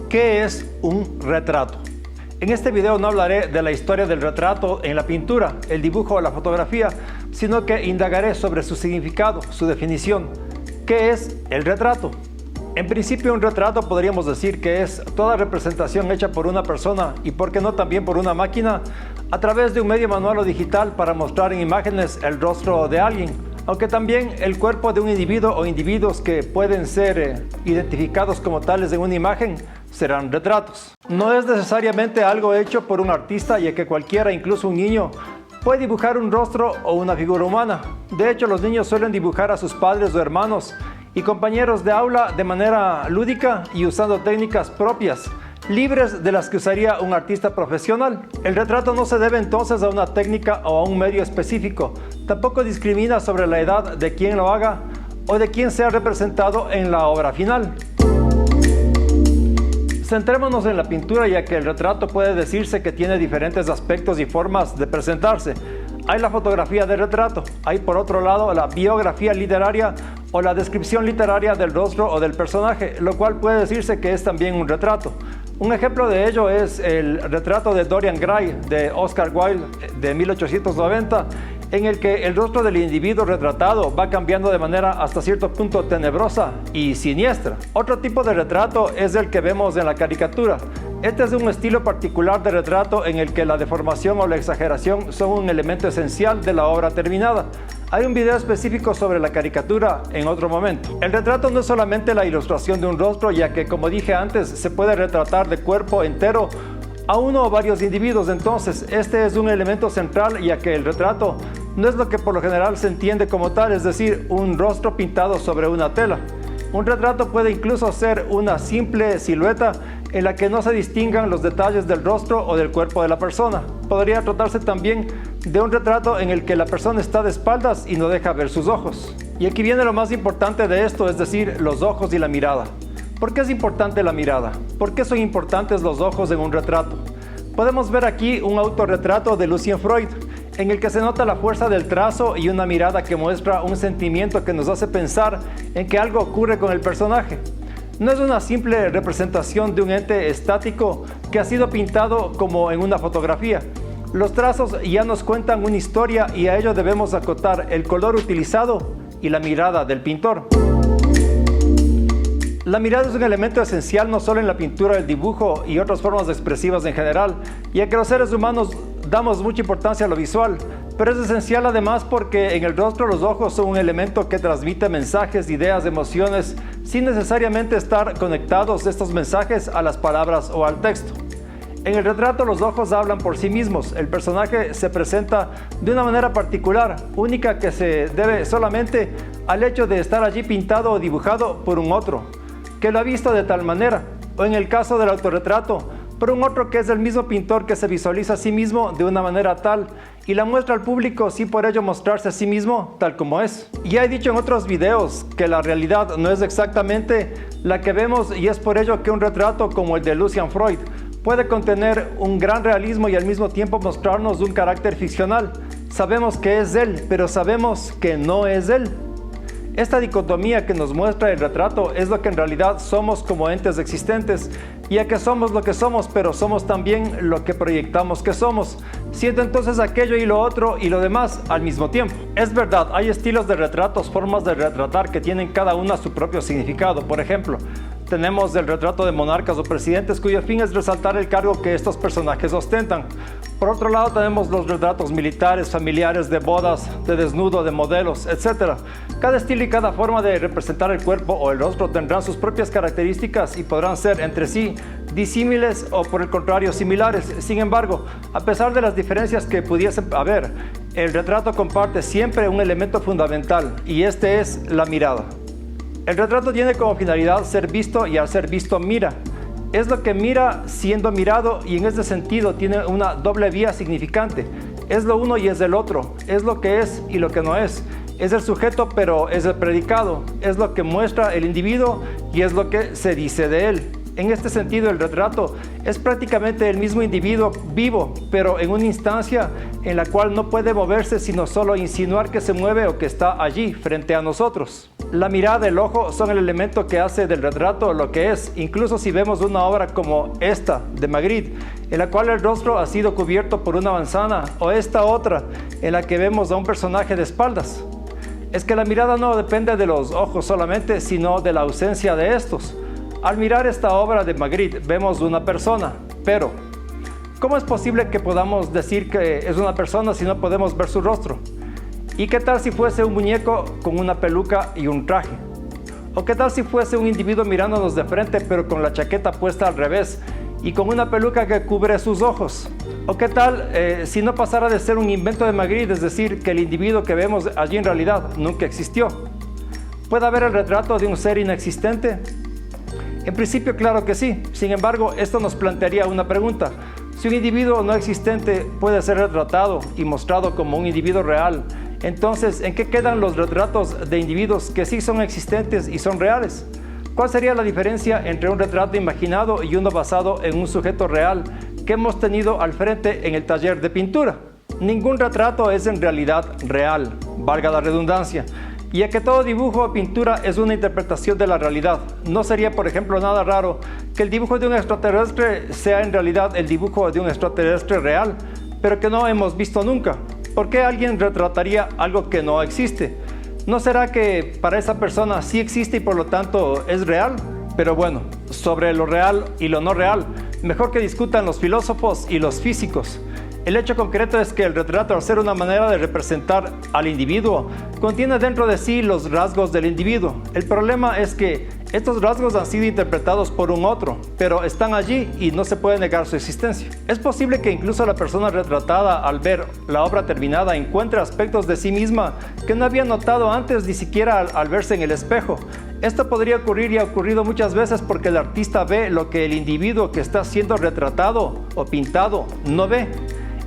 ¿Qué es un retrato? En este video no hablaré de la historia del retrato en la pintura, el dibujo o la fotografía, sino que indagaré sobre su significado, su definición. ¿Qué es el retrato? En principio, un retrato podríamos decir que es toda representación hecha por una persona y, por qué no, también por una máquina, a través de un medio manual o digital para mostrar en imágenes el rostro de alguien, aunque también el cuerpo de un individuo o individuos que pueden ser identificados como tales en una imagen serán retratos. No es necesariamente algo hecho por un artista, ya que cualquiera, incluso un niño, puede dibujar un rostro o una figura humana. De hecho, los niños suelen dibujar a sus padres o hermanos y compañeros de aula de manera lúdica y usando técnicas propias, libres de las que usaría un artista profesional. El retrato no se debe entonces a una técnica o a un medio específico. Tampoco discrimina sobre la edad de quien lo haga o de quien sea representado en la obra final. Centrémonos en la pintura, ya que el retrato puede decirse que tiene diferentes aspectos y formas de presentarse. Hay la fotografía de retrato, hay por otro lado la biografía literaria o la descripción literaria del rostro o del personaje, lo cual puede decirse que es también un retrato. Un ejemplo de ello es el retrato de Dorian Gray de Oscar Wilde de 1890, en el que el rostro del individuo retratado va cambiando de manera hasta cierto punto tenebrosa y siniestra. Otro tipo de retrato es el que vemos en la caricatura. Este es un estilo particular de retrato en el que la deformación o la exageración son un elemento esencial de la obra terminada. Hay un video específico sobre la caricatura en otro momento. El retrato no es solamente la ilustración de un rostro, ya que, como dije antes, se puede retratar de cuerpo entero a uno o varios individuos. Entonces, este es un elemento central, ya que el retrato no es lo que por lo general se entiende como tal, es decir, un rostro pintado sobre una tela. Un retrato puede incluso ser una simple silueta en la que no se distingan los detalles del rostro o del cuerpo de la persona. Podría tratarse también de un retrato en el que la persona está de espaldas y no deja ver sus ojos. Y aquí viene lo más importante de esto, es decir, los ojos y la mirada. ¿Por qué es importante la mirada? ¿Por qué son importantes los ojos en un retrato? Podemos ver aquí un autorretrato de Lucian Freud, en el que se nota la fuerza del trazo y una mirada que muestra un sentimiento que nos hace pensar en que algo ocurre con el personaje. No es una simple representación de un ente estático que ha sido pintado como en una fotografía. Los trazos ya nos cuentan una historia y a ello debemos acotar el color utilizado y la mirada del pintor. La mirada es un elemento esencial no solo en la pintura, el dibujo y otras formas expresivas en general, ya que los seres humanos damos mucha importancia a lo visual, pero es esencial además porque en el rostro los ojos son un elemento que transmite mensajes, ideas, emociones, sin necesariamente estar conectados estos mensajes a las palabras o al texto. En el retrato los ojos hablan por sí mismos, el personaje se presenta de una manera particular, única, que se debe solamente al hecho de estar allí pintado o dibujado por un otro, que lo ha visto de tal manera, o en el caso del autorretrato, por un otro que es el mismo pintor que se visualiza a sí mismo de una manera tal y la muestra al público sin por ello mostrarse a sí mismo tal como es. Ya he dicho en otros videos que la realidad no es exactamente la que vemos, y es por ello que un retrato como el de Lucian Freud puede contener un gran realismo y al mismo tiempo mostrarnos un carácter ficcional. Sabemos que es él, pero sabemos que no es él. Esta dicotomía que nos muestra el retrato es lo que en realidad somos como entes existentes, ya que somos lo que somos, pero somos también lo que proyectamos que somos, siendo entonces aquello y lo otro y lo demás al mismo tiempo. Es verdad, hay estilos de retratos, formas de retratar que tienen cada una su propio significado. Por ejemplo, tenemos el retrato de monarcas o presidentes cuyo fin es resaltar el cargo que estos personajes ostentan. Por otro lado, tenemos los retratos militares, familiares, de bodas, de desnudo, de modelos, etc. Cada estilo y cada forma de representar el cuerpo o el rostro tendrán sus propias características y podrán ser entre sí disímiles o por el contrario similares. Sin embargo, a pesar de las diferencias que pudiesen haber, el retrato comparte siempre un elemento fundamental, y este es la mirada. El retrato tiene como finalidad ser visto, y al ser visto mira. Es lo que mira siendo mirado, y en este sentido tiene una doble vía significante. Es lo uno y es el otro, es lo que es y lo que no es. Es el sujeto pero es el predicado, es lo que muestra el individuo y es lo que se dice de él. En este sentido, el retrato es prácticamente el mismo individuo vivo, pero en una instancia en la cual no puede moverse sino solo insinuar que se mueve o que está allí frente a nosotros. La mirada, el ojo, son el elemento que hace del retrato lo que es. Incluso si vemos una obra como esta de Magritte, en la cual el rostro ha sido cubierto por una manzana, o esta otra, en la que vemos a un personaje de espaldas. Es que la mirada no depende de los ojos solamente, sino de la ausencia de estos. Al mirar esta obra de Magritte, vemos una persona, pero ¿cómo es posible que podamos decir que es una persona si no podemos ver su rostro? ¿Y qué tal si fuese un muñeco con una peluca y un traje? ¿O qué tal si fuese un individuo mirándonos de frente pero con la chaqueta puesta al revés y con una peluca que cubre sus ojos? ¿O qué tal si no pasara de ser un invento de Magritte, es decir, que el individuo que vemos allí en realidad nunca existió? ¿Puede haber el retrato de un ser inexistente? En principio, claro que sí. Sin embargo, esto nos plantearía una pregunta. Si un individuo no existente puede ser retratado y mostrado como un individuo real, entonces, ¿en qué quedan los retratos de individuos que sí son existentes y son reales? ¿Cuál sería la diferencia entre un retrato imaginado y uno basado en un sujeto real que hemos tenido al frente en el taller de pintura? Ningún retrato es en realidad real, valga la redundancia, ya que todo dibujo o pintura es una interpretación de la realidad. No sería, por ejemplo, nada raro que el dibujo de un extraterrestre sea en realidad el dibujo de un extraterrestre real, pero que no hemos visto nunca. ¿Por qué alguien retrataría algo que no existe? ¿No será que para esa persona sí existe y por lo tanto es real? Pero bueno, sobre lo real y lo no real, mejor que discutan los filósofos y los físicos. El hecho concreto es que el retrato, al ser una manera de representar al individuo, contiene dentro de sí los rasgos del individuo. El problema es que estos rasgos han sido interpretados por un otro, pero están allí y no se puede negar su existencia. Es posible que incluso la persona retratada, al ver la obra terminada, encuentre aspectos de sí misma que no había notado antes ni siquiera al verse en el espejo. Esto podría ocurrir y ha ocurrido muchas veces porque el artista ve lo que el individuo que está siendo retratado o pintado no ve.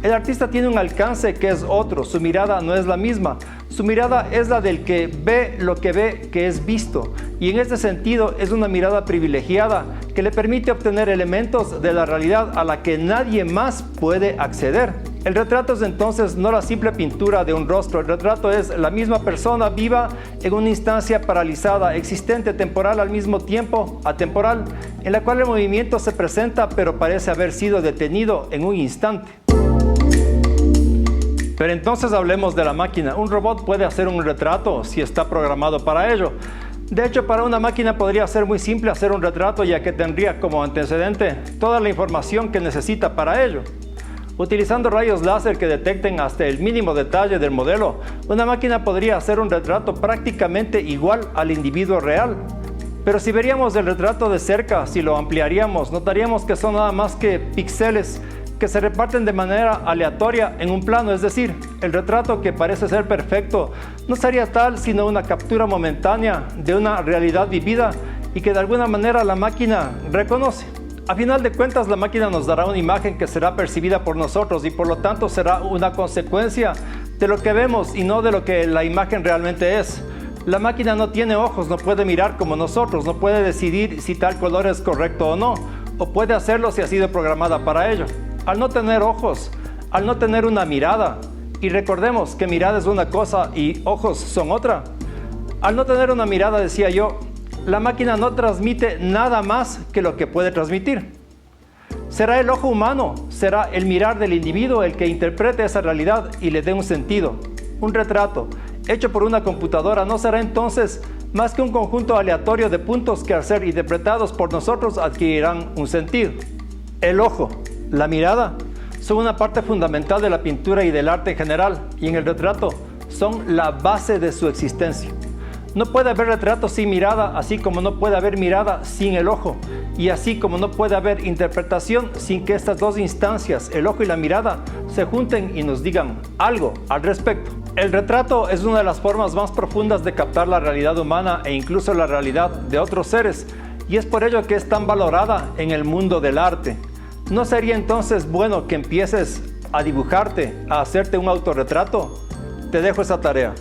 El artista tiene un alcance que es otro, su mirada no es la misma. Su mirada es la del que ve lo que ve que es visto, y en este sentido es una mirada privilegiada que le permite obtener elementos de la realidad a la que nadie más puede acceder. El retrato es entonces no la simple pintura de un rostro, el retrato es la misma persona viva en una instancia paralizada, existente, temporal al mismo tiempo, atemporal, en la cual el movimiento se presenta pero parece haber sido detenido en un instante. Pero entonces hablemos de la máquina. Un robot puede hacer un retrato si está programado para ello. De hecho, para una máquina podría ser muy simple hacer un retrato, ya que tendría como antecedente toda la información que necesita para ello. Utilizando rayos láser que detecten hasta el mínimo detalle del modelo, una máquina podría hacer un retrato prácticamente igual al individuo real. Pero si veríamos el retrato de cerca, si lo ampliaríamos, notaríamos que son nada más que píxeles que se reparten de manera aleatoria en un plano, es decir, el retrato que parece ser perfecto no sería tal sino una captura momentánea de una realidad vivida y que de alguna manera la máquina reconoce. A final de cuentas, la máquina nos dará una imagen que será percibida por nosotros y por lo tanto será una consecuencia de lo que vemos y no de lo que la imagen realmente es. La máquina no tiene ojos, no puede mirar como nosotros, no puede decidir si tal color es correcto o no, o puede hacerlo si ha sido programada para ello. Al no tener ojos, al no tener una mirada, y recordemos que mirada es una cosa y ojos son otra. Al no tener una mirada, decía yo, la máquina no transmite nada más que lo que puede transmitir. Será el ojo humano, será el mirar del individuo el que interprete esa realidad y le dé un sentido. Un retrato hecho por una computadora no será entonces más que un conjunto aleatorio de puntos que al ser interpretados por nosotros adquirirán un sentido. El ojo, la mirada, son una parte fundamental de la pintura y del arte en general, y en el retrato son la base de su existencia. No puede haber retrato sin mirada, así como no puede haber mirada sin el ojo, y así como no puede haber interpretación sin que estas dos instancias, el ojo y la mirada, se junten y nos digan algo al respecto. El retrato es una de las formas más profundas de captar la realidad humana e incluso la realidad de otros seres, y es por ello que es tan valorada en el mundo del arte. ¿No sería entonces bueno que empieces a dibujarte, a hacerte un autorretrato? Te dejo esa tarea.